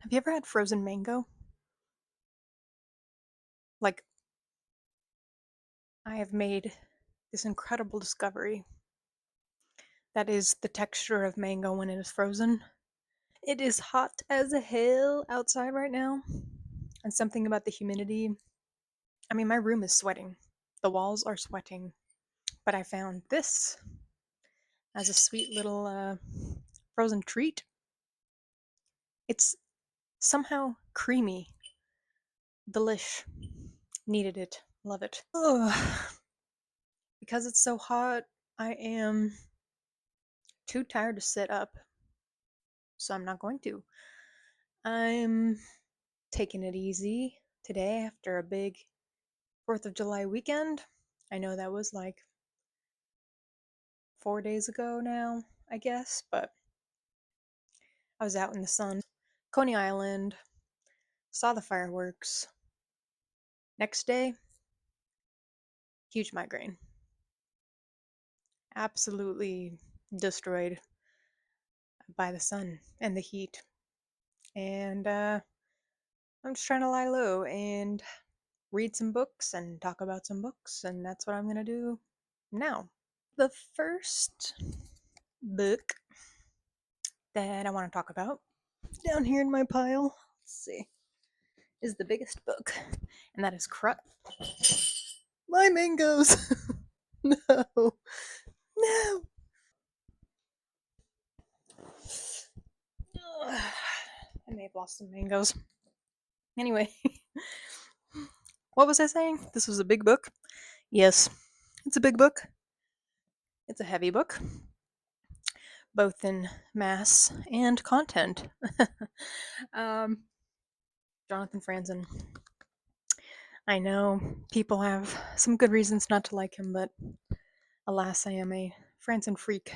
Have you ever had frozen mango? Like, I have made this incredible discovery that is the texture of mango when it is frozen. It is hot as hell outside right now, and something about the humidity. I mean, my room is sweating, the walls are sweating, but I found this as a sweet little frozen treat. It's somehow creamy, delish. Needed it, love it. Ugh. Because it's so hot, I am too tired to sit up, so I'm not going to. I'm taking it easy today after a big 4th of July weekend. I know that was like 4 days ago now, I guess, but I was out in the sun. Coney Island, saw the fireworks. Next day, huge migraine. Absolutely destroyed by the sun and the heat. And I'm just trying to lie low and read some books and talk about some books, and that's what I'm gonna do now. The first book that I want to talk about down here in my pile, let's see, is the biggest book, and that is My mangoes! No, no! Ugh, I may have lost some mangoes. Anyway, what was I saying? This was a big book? Yes, it's a big book. It's a heavy book, both in mass and content. um, Jonathan Franzen. I know people have some good reasons not to like him, but alas, I am a Franzen freak.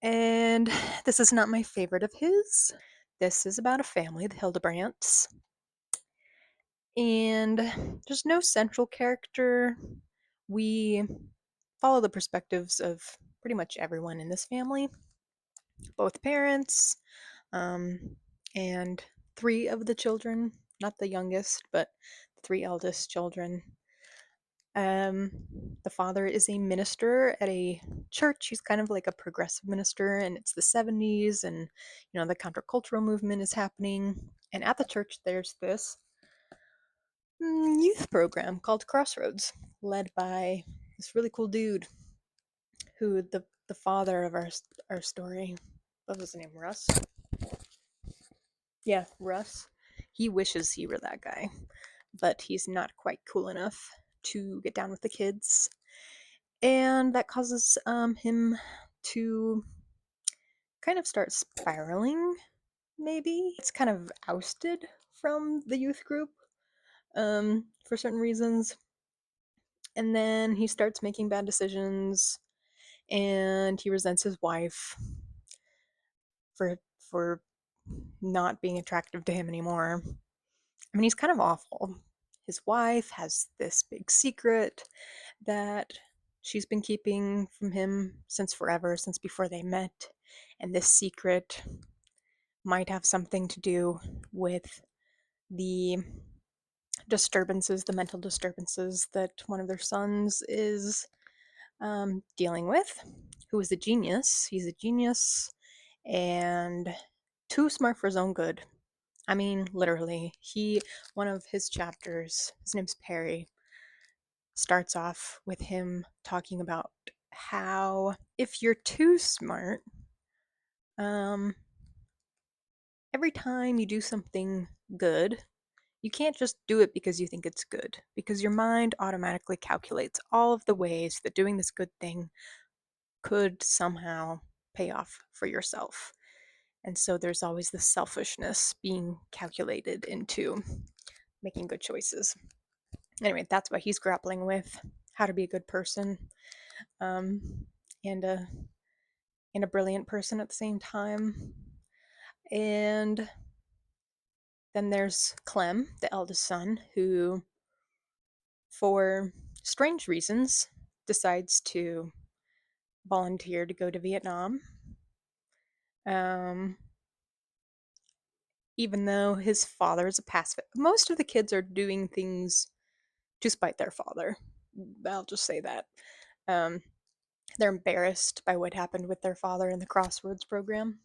And this is not my favorite of his. This is about a family, the Hildebrands. And there's no central character. We follow the perspectives of pretty much everyone in this family, both parents, um, and three of the children, not the youngest, but the three eldest children. Um, the father is a minister at a church. He's kind of like a progressive minister, and it's the 70s, and the countercultural movement is happening. And at the church, there's this youth program called Crossroads, led by this really cool dude who the father of our story. What was his name? Russ? Yeah, Russ. He wishes he were that guy, but he's not quite cool enough to get down with the kids. And that causes him to kind of start spiraling, maybe. It's kind of ousted from the youth group for certain reasons. And then he starts making bad decisions, and he resents his wife for not being attractive to him anymore. I mean, he's kind of awful. His wife has this big secret that she's been keeping from him since forever, since before they met. And this secret might have something to do with the disturbances, the mental disturbances that one of their sons is dealing with, who is a genius. He's a genius and too smart for his own good. I mean, literally, one of his chapters, his name's Perry, starts off with him talking about how if you're too smart, um, every time you do something good, you can't just do it because you think it's good, because your mind automatically calculates all of the ways that doing this good thing could somehow pay off for yourself. And so there's always this selfishness being calculated into making good choices. Anyway, that's what he's grappling with, how to be a good person, um, and a brilliant person at the same time. And then there's Clem, the eldest son, who, for strange reasons, decides to volunteer to go to Vietnam. Um, even though his father is a pacifist. Most of the kids are doing things to spite their father. I'll just say that. Um, they're embarrassed by what happened with their father in the Crossroads program.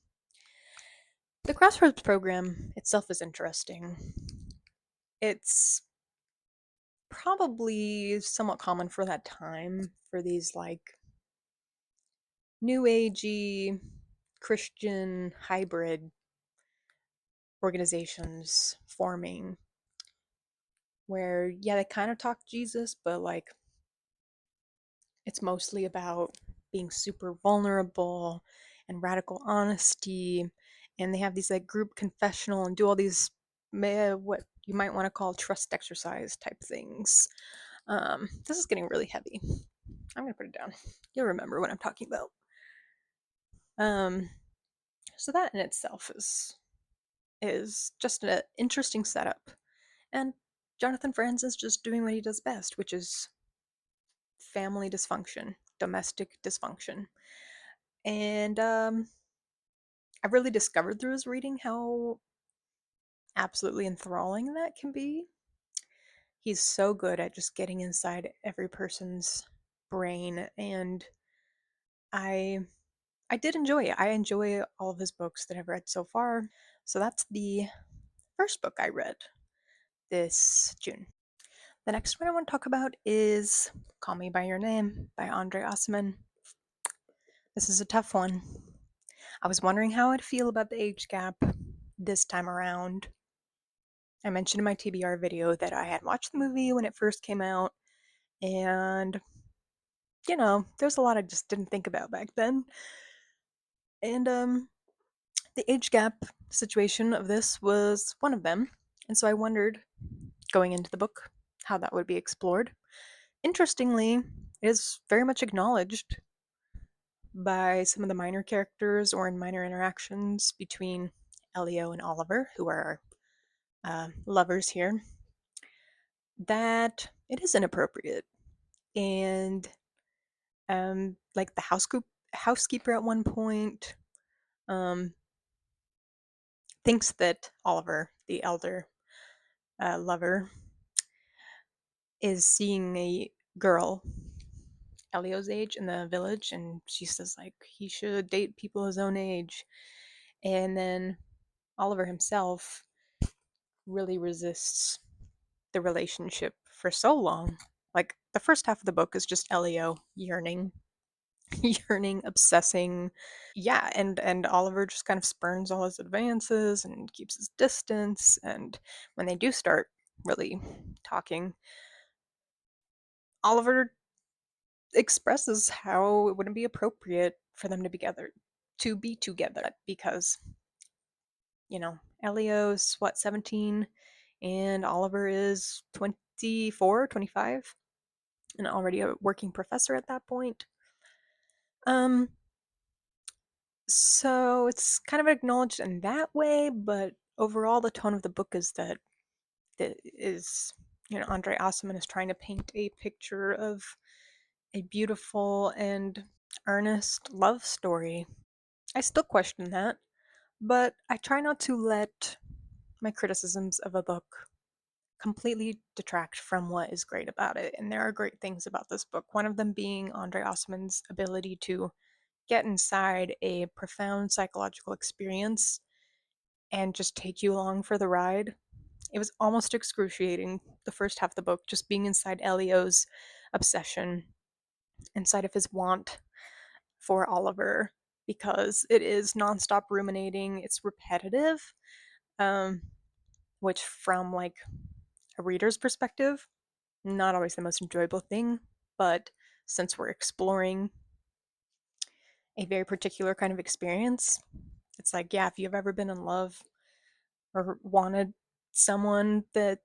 The Crossroads program itself is interesting. It's probably somewhat common for that time for these like new agey Christian hybrid organizations forming where yeah they kind of talk Jesus but like it's mostly about being super vulnerable and radical honesty, and they have these like group confessional and do all these what you might want to call trust exercise type things. This is getting really heavy. I'm gonna put it down. You'll remember what I'm talking about. um so that in itself is just an interesting setup, and Jonathan Franz is just doing what he does best, which is family dysfunction, domestic dysfunction. And I've really discovered through his reading how absolutely enthralling that can be. He's so good at just getting inside every person's brain, and I I did enjoy it. I enjoy all of his books that I've read so far. So that's the first book I read this June. The next one I want to talk about is Call Me by Your Name by Andre Osman. This is a tough one. I was wondering how I'd feel about the age gap this time around. I mentioned in my TBR video that I had watched the movie when it first came out, and there's a lot I just didn't think about back then. And the age gap situation of this was one of them. And so I wondered, going into the book, how that would be explored. Interestingly, it is very much acknowledged by some of the minor characters or in minor interactions between Elio and Oliver, who are lovers here, that it is inappropriate. And like the housekeeper at one point um, thinks that Oliver, the elder lover, is seeing a girl Elio's age in the village, and she says like he should date people his own age. And then Oliver himself really resists the relationship for so long. Like the first half of the book is just Elio yearning, yearning, obsessing. Yeah, and Oliver just kind of spurns all his advances and keeps his distance. And when they do start really talking, Oliver expresses how it wouldn't be appropriate for them to be together because Elio's what, 17, and Oliver is 24, 25, and already a working professor at that point. um so it's kind of acknowledged in that way, but overall the tone of the book is that Andre Osman is trying to paint a picture of a beautiful and earnest love story. I still question that, but I try not to let my criticisms of a book completely detract from what is great about it. And there are great things about this book. One of them being Andre Osman's ability to get inside a profound psychological experience and just take you along for the ride. It was almost excruciating, the first half of the book, just being inside Elio's obsession, inside of his want for Oliver, because it is nonstop ruminating, it's repetitive, um, which from like a reader's perspective, not always the most enjoyable thing, but since we're exploring a very particular kind of experience, it's like, yeah, if you've ever been in love or wanted someone that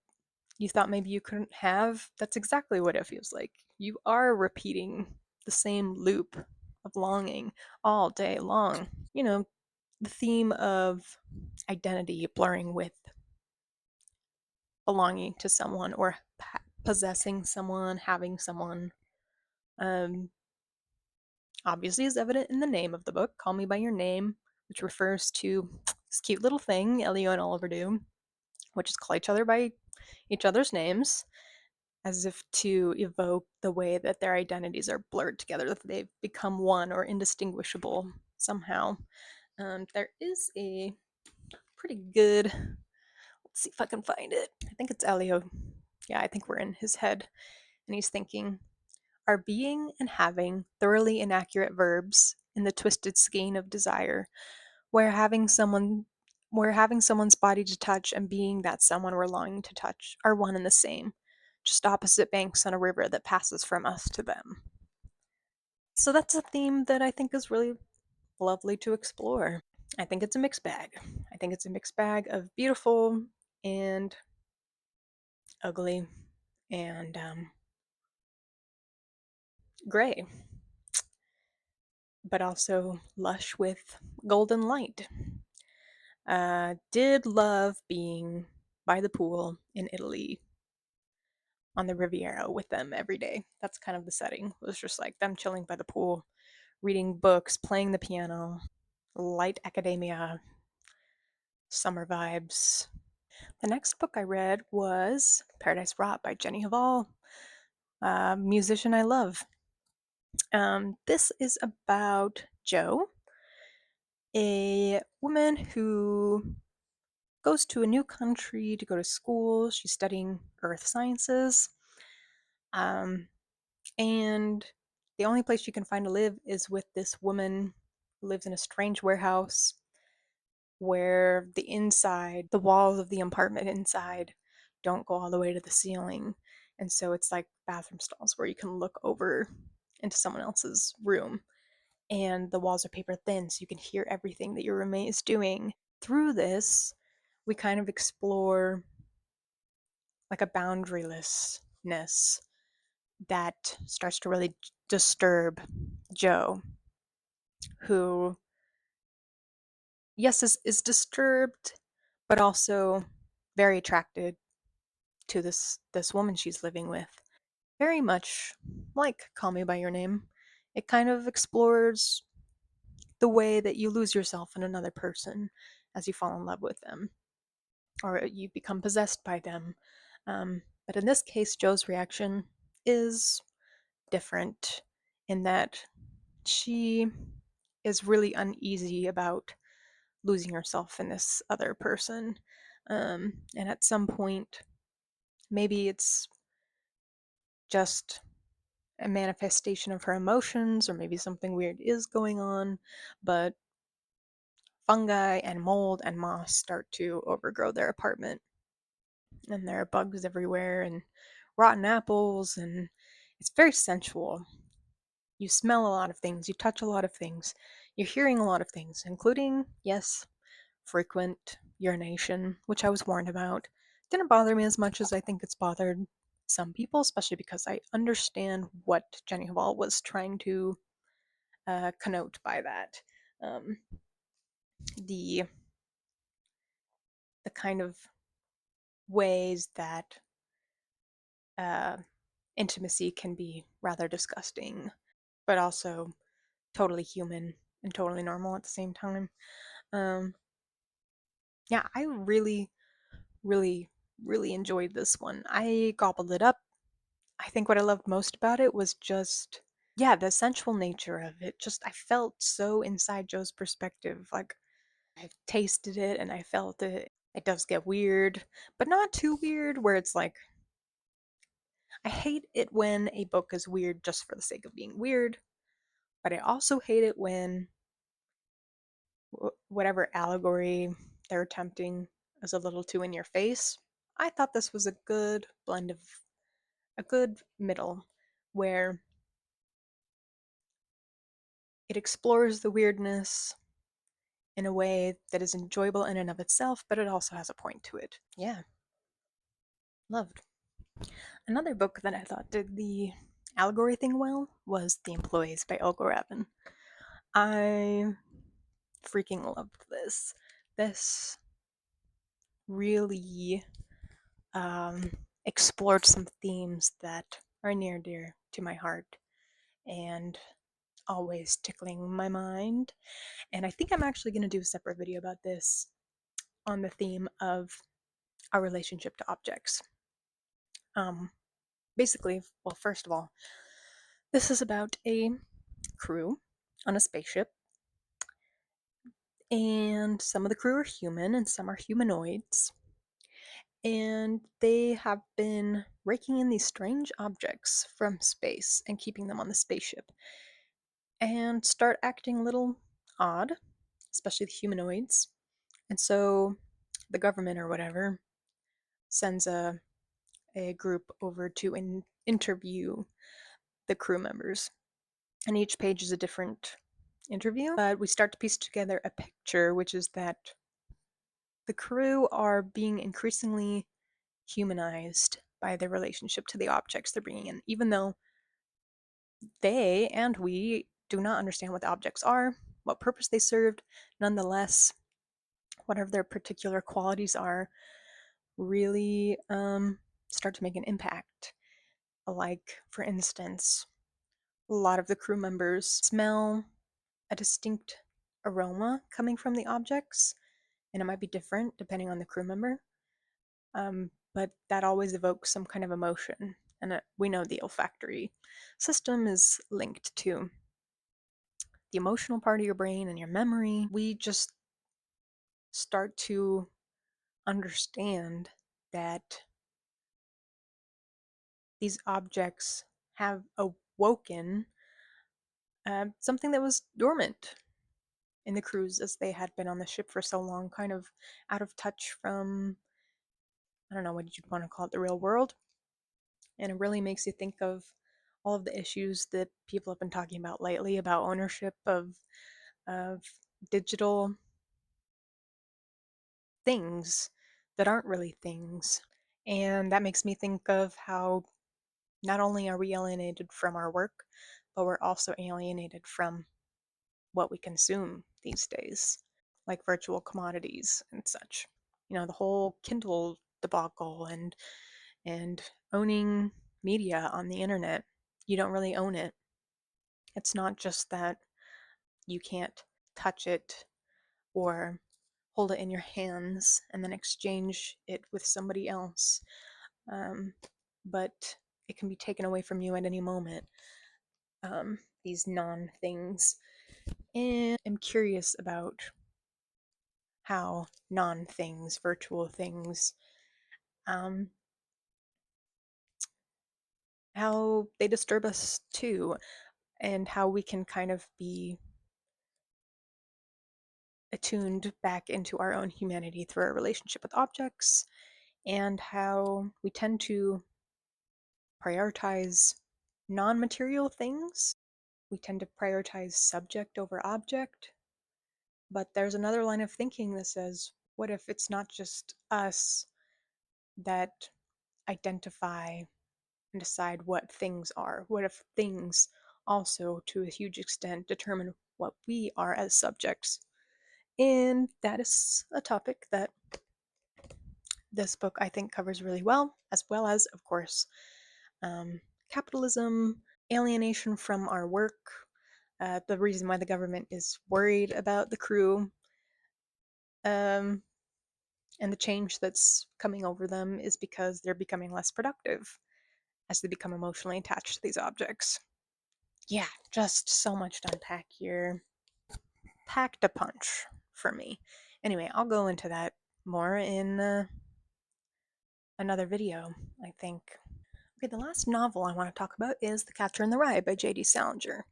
you thought maybe you couldn't have, that's exactly what it feels like. You are repeating the same loop of longing all day long. The theme of identity blurring with belonging to someone or possessing someone, having someone, um, obviously is evident in the name of the book, Call Me by Your Name, which refers to this cute little thing Elio and Oliver do, which is call each other by each other's names, as if to evoke the way that their identities are blurred together, that they've become one or indistinguishable somehow. There is a pretty good, let's see if I can find it. I think it's Elio. Yeah, I think we're in his head. And he's thinking, are being and having thoroughly inaccurate verbs in the twisted skein of desire, where having someone's body to touch and being that someone we're longing to touch are one and the same, just opposite banks on a river that passes from us to them. So that's a theme that I think is really lovely to explore. I think it's a mixed bag. I think it's a mixed bag of beautiful and ugly and gray, but also lush with golden light. Did love being by the pool in Italy on the Riviera with them every day. That's kind of the setting. It was just like them chilling by the pool, reading books, playing the piano, light academia, summer vibes. The next book I read was Paradise Rot by Jenny Hval, a musician I love. This is about Jo, a woman who goes to a new country to go to school. She's studying earth sciences. Um, and the only place she can find to live is with this woman who lives in a strange warehouse where the walls of the apartment inside don't go all the way to the ceiling. And so it's like bathroom stalls where you can look over into someone else's room. And the walls are paper thin, so you can hear everything that your roommate is doing. Through this, we kind of explore like a boundarylessness that starts to really disturb Jo, who, yes, is disturbed, but also very attracted to this woman she's living with. Very much like Call Me by Your Name. It kind of explores the way that you lose yourself in another person as you fall in love with them, or you become possessed by them. But in this case, Jo's reaction is different in that she is really uneasy about losing herself in this other person. And at some point, maybe it's just a manifestation of her emotions, or maybe something weird is going on, but fungi and mold and moss start to overgrow their apartment. And there are bugs everywhere and rotten apples, and it's very sensual. You smell a lot of things, you touch a lot of things, you're hearing a lot of things, including, yes, frequent urination, which I was warned about. Didn't bother me as much as I think it's bothered some people, especially because I understand what Jenny Hval was trying to connote by that. Um, the the kind of ways that uh, intimacy can be rather disgusting, but also totally human and totally normal at the same time. Um, yeah, I really, really, really enjoyed this one. I gobbled it up. I think what I loved most about it was just, yeah, the sensual nature of it. Just, I felt so inside Jo's perspective. Like, I tasted it and I felt it. It does get weird, but not too weird where it's like, I hate it when a book is weird just for the sake of being weird, but I also hate it when whatever allegory they're attempting is a little too in your face. I thought this was a good blend of a good middle where it explores the weirdness in a way that is enjoyable in and of itself, but it also has a point to it. Yeah, loved. Another book that I thought did the allegory thing well was The Employees by Olga Ravin. I freaking loved this. This really explored some themes that are near and dear to my heart and always tickling my mind. And I think I'm actually going to do a separate video about this on the theme of our relationship to objects. Basically, well, first of all, this is about a crew on a spaceship, and some of the crew are human and some are humanoids. And they have been raking in these strange objects from space and keeping them on the spaceship, and start acting a little odd, especially the humanoids. And so the government or whatever sends a group over to interview the crew members. And each page is a different interview. But we start to piece together a picture, which is that the crew are being increasingly humanized by their relationship to the objects they're bringing in, even though they and we do not understand what the objects are, what purpose they served. Nonetheless, whatever their particular qualities are, really start to make an impact. Like, for instance, a lot of the crew members smell a distinct aroma coming from the objects, and it might be different depending on the crew member. But that always evokes some kind of emotion. And we know the olfactory system is linked to the emotional part of your brain and your memory. We just start to understand that these objects have awoken something that was dormant in the crews as they had been on the ship for so long, kind of out of touch from, I don't know, what did you want to call it, the real world. And it really makes you think of all of the issues that people have been talking about lately about ownership of digital things that aren't really things. And that makes me think of how not only are we alienated from our work, but we're also alienated from what we consume these days, like virtual commodities and such. You know, the whole Kindle debacle and owning media on the internet. You don't really own it. It's not just that you can't touch it or hold it in your hands and then exchange it with somebody else, um, but it can be taken away from you at any moment. These non things. And I'm curious about how non things, virtual things, um, how they disturb us too, and how we can kind of be attuned back into our own humanity through our relationship with objects, and how we tend to prioritize non material things. We tend to prioritize subject over object. But there's another line of thinking that says, what if it's not just us that identify and decide what things are? What if things also, to a huge extent, determine what we are as subjects? And that is a topic that this book, I think, covers really well as, of course, capitalism, alienation from our work, the reason why the government is worried about the crew, and the change that's coming over them is because they're becoming less productive as they become emotionally attached to these objects. Yeah, just so much to unpack here. Packed a punch for me. Anyway, I'll go into that more in another video, I think. Okay, the last novel I want to talk about is The Catcher in the Rye by J.D. Salinger.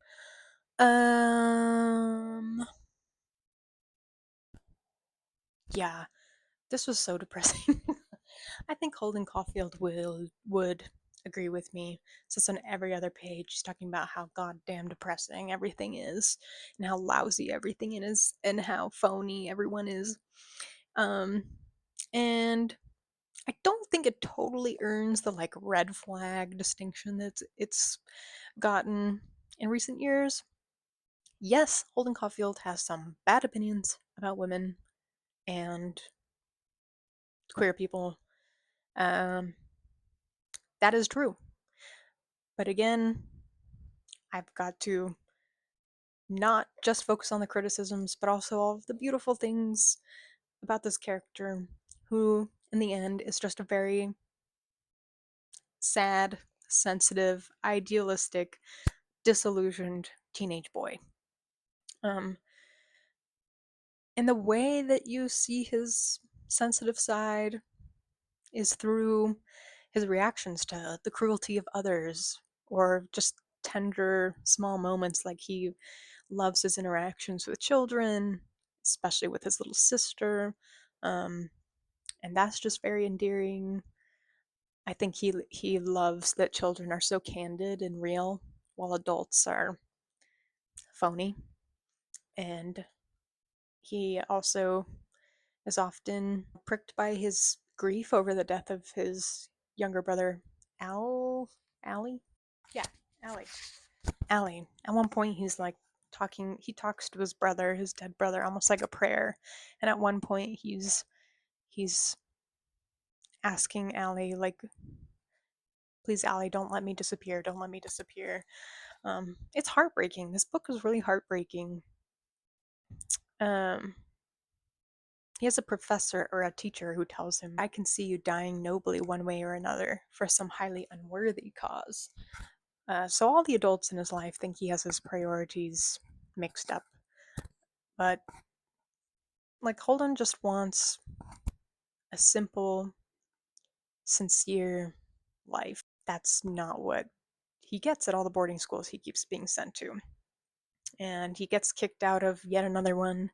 Yeah, this was so depressing. I think Holden Caulfield would agree with me, since on every other page he's talking about how goddamn depressing everything is, and how lousy everything is, and how phony everyone is. And I don't think it totally earns the like red flag distinction that it's gotten in recent years. Yes, Holden Caulfield has some bad opinions about women and queer people. Um, that is true. But again, I've got to not just focus on the criticisms, but also all of the beautiful things about this character who, in the end, is just a very sad, sensitive, idealistic, disillusioned teenage boy. Um, and the way that you see his sensitive side is through his reactions to the cruelty of others, or just tender, small moments like he loves his interactions with children, especially with his little sister. Um, and that's just very endearing. I think he loves that children are so candid and real, while adults are phony. And he also is often pricked by his grief over the death of his younger brother, Allie? Yeah, Allie. Allie. At one point, he talks to his brother, his dead brother, almost like a prayer. And at one point, he's asking Allie, like, please, Allie, don't let me disappear, don't let me disappear. It's heartbreaking. This book is really heartbreaking. Um, he has a professor or a teacher who tells him, I can see you dying nobly one way or another for some highly unworthy cause. So all the adults in his life think he has his priorities mixed up. But, like, Holden just wants a simple, sincere life. That's not what he gets at all the boarding schools he keeps being sent to. And he gets kicked out of yet another one,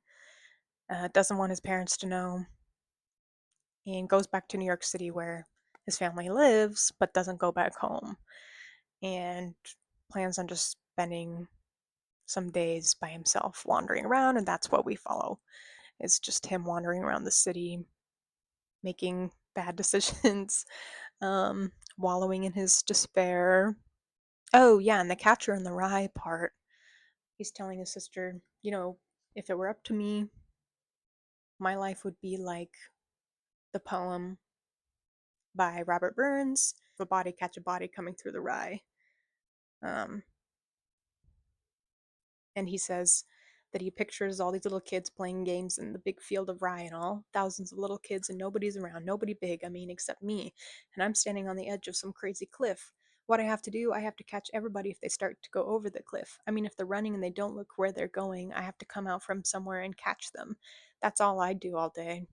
doesn't want his parents to know, and goes back to New York City where his family lives, but doesn't go back home, and plans on just spending some days by himself wandering around, and that's what we follow. It's just him wandering around the city, making bad decisions, wallowing in his despair. Oh, yeah, and the Catcher in the Rye part, he's telling his sister, if it were up to me, my life would be like the poem by Robert Burns, "A Body Catch a Body Coming Through the Rye." Um, and he says that he pictures all these little kids playing games in the big field of rye and all thousands of little kids, and nobody's around, nobody big, I mean, except me. And I'm standing on the edge of some crazy cliff. What I have to do, I have to catch everybody if they start to go over the cliff. I mean, if they're running and they don't look where they're going, I have to come out from somewhere and catch them. That's all I do all day.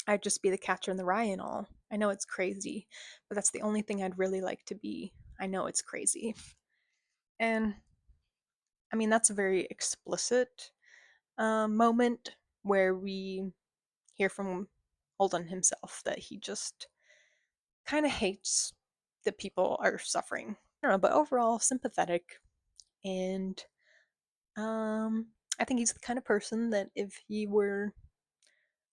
I'd just be the catcher in the rye and all. I know it's crazy, but that's the only thing I'd really like to be. I know it's crazy. And I mean, that's a very explicit moment where we hear from Holden himself that he just kind of hates that people are suffering. I don't know, but overall sympathetic. And I think he's the kind of person that if he were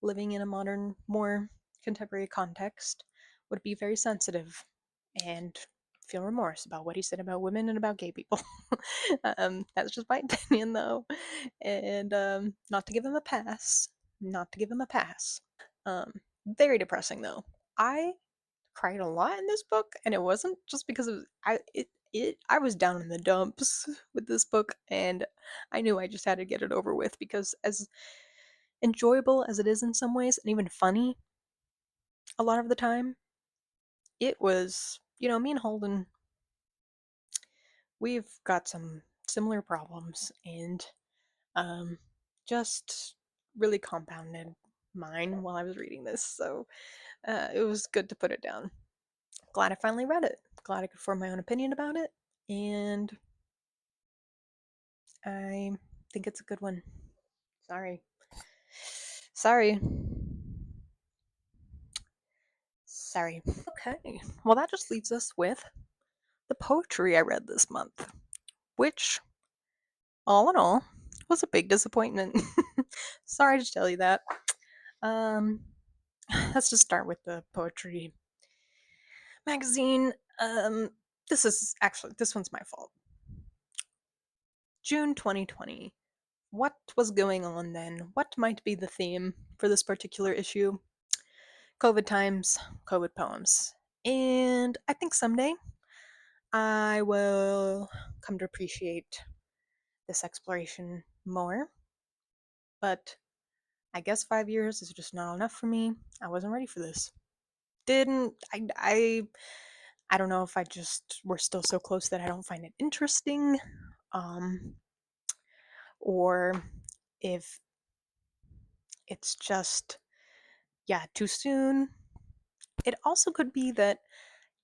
living in a modern, more contemporary context, would be very sensitive and feel remorse about what he said about women and about gay people. That's just my opinion, though. And not to give him a pass. Not to give him a pass. Very depressing, though. I cried a lot in this book, and it wasn't just because of I was down in the dumps with this book, and I knew I just had to get it over with because as enjoyable as it is in some ways, and even funny a lot of the time, it was, me and Holden, we've got some similar problems, and um, just really compounded mine while I was reading this. So it was good to put it down. Glad I finally read it. Glad I could form my own opinion about it, and I think it's a good one. Sorry. Sorry. Sorry. Okay. Well, that just leaves us with the poetry I read this month, which, all in all, was a big disappointment. Sorry to tell you that. Um, let's just start with the poetry magazine. Um, this one's my fault. June 2020. What was going on then? What might be the theme for this particular issue? COVID times, COVID poems. And I think someday I will come to appreciate this exploration more. But I guess 5 years is just not enough for me. I wasn't ready for this. Didn't I don't know if I just we're still so close that I don't find it interesting, um, or if it's just, yeah, too soon. It also could be that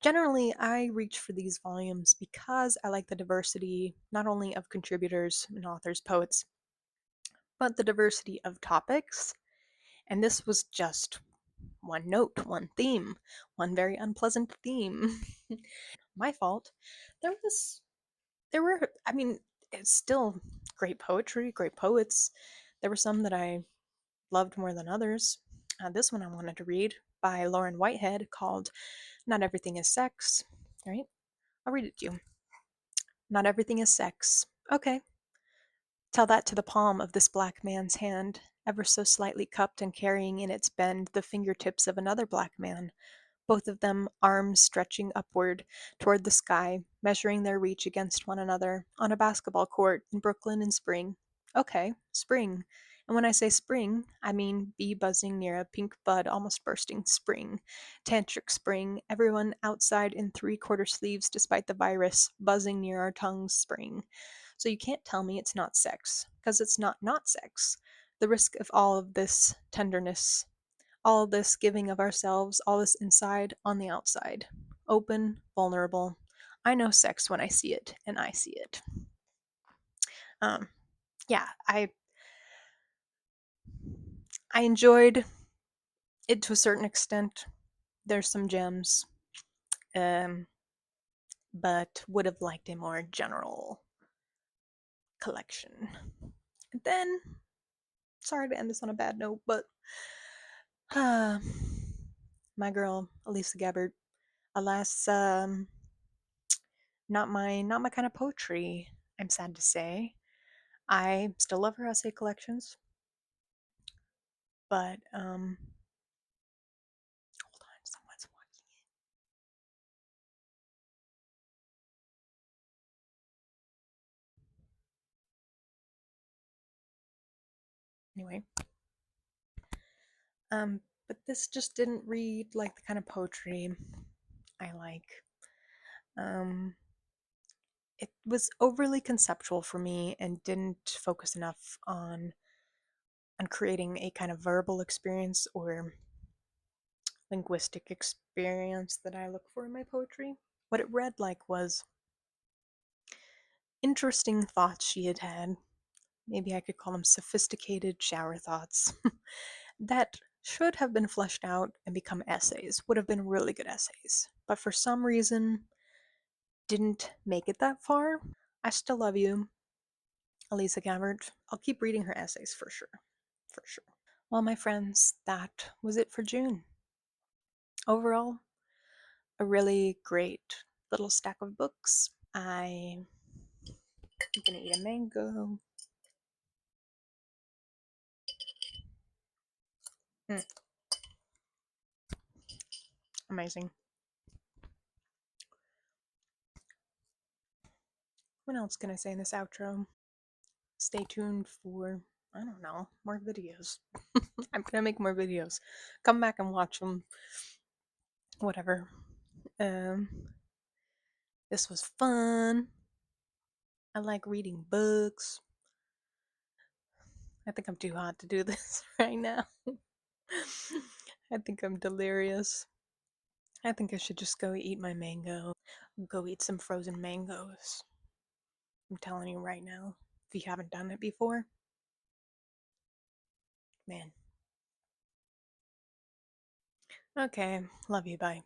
generally I reach for these volumes because I like the diversity not only of contributors and authors, poets, but the diversity of topics. And this was just one note, one theme, one very unpleasant theme. My fault. There was, there were, I mean, it's still great poetry, great poets. There were some that I loved more than others. This one I wanted to read by Lauren Whitehead called Not Everything is Sex. All right, I'll read it to you. Not everything is sex. Okay. Tell that to the palm of this black man's hand, ever so slightly cupped and carrying in its bend the fingertips of another black man, both of them arms stretching upward toward the sky, measuring their reach against one another, on a basketball court in Brooklyn in spring. Okay, spring. And when I say spring, I mean bee buzzing near a pink bud almost bursting spring. Tantric spring, everyone outside in three-quarter sleeves despite the virus, buzzing near our tongues spring. So you can't tell me it's not sex, because it's not sex. The risk of all of this tenderness, all this giving of ourselves, all this inside on the outside. Open, vulnerable. I know sex when I see it, and I see it. Um, yeah, I enjoyed it to a certain extent. There's some gems, um, but would have liked a more general collection. And then, sorry to end this on a bad note, but uh, my girl Elisa Gabbard, alas, not my kind of poetry. I'm sad to say. I still love her essay collections, but hold on, someone's walking in. Anyway, but this just didn't read like the kind of poetry I like. Um, it was overly conceptual for me and didn't focus enough on creating a kind of verbal experience or linguistic experience that I look for in my poetry. What it read like was interesting thoughts she had had. Maybe I could call them sophisticated shower thoughts that should have been fleshed out and become essays, would have been really good essays. But for some reason, didn't make it that far. I still love you, Elisa Gabbard. I'll keep reading her essays for sure. For sure. Well, my friends, that was it for June. Overall, a really great little stack of books. I'm gonna eat a mango. Mm, amazing. What else can I say in this outro? Stay tuned for, I don't know, more videos. I'm gonna make more videos. Come back and watch them. Whatever. Um, this was fun. I like reading books. I think I'm too hot to do this right now. I think I'm delirious. I think I should just go eat my mango. Go eat some frozen mangoes. I'm telling you right now. If you haven't done it before, man. Okay, love you, bye.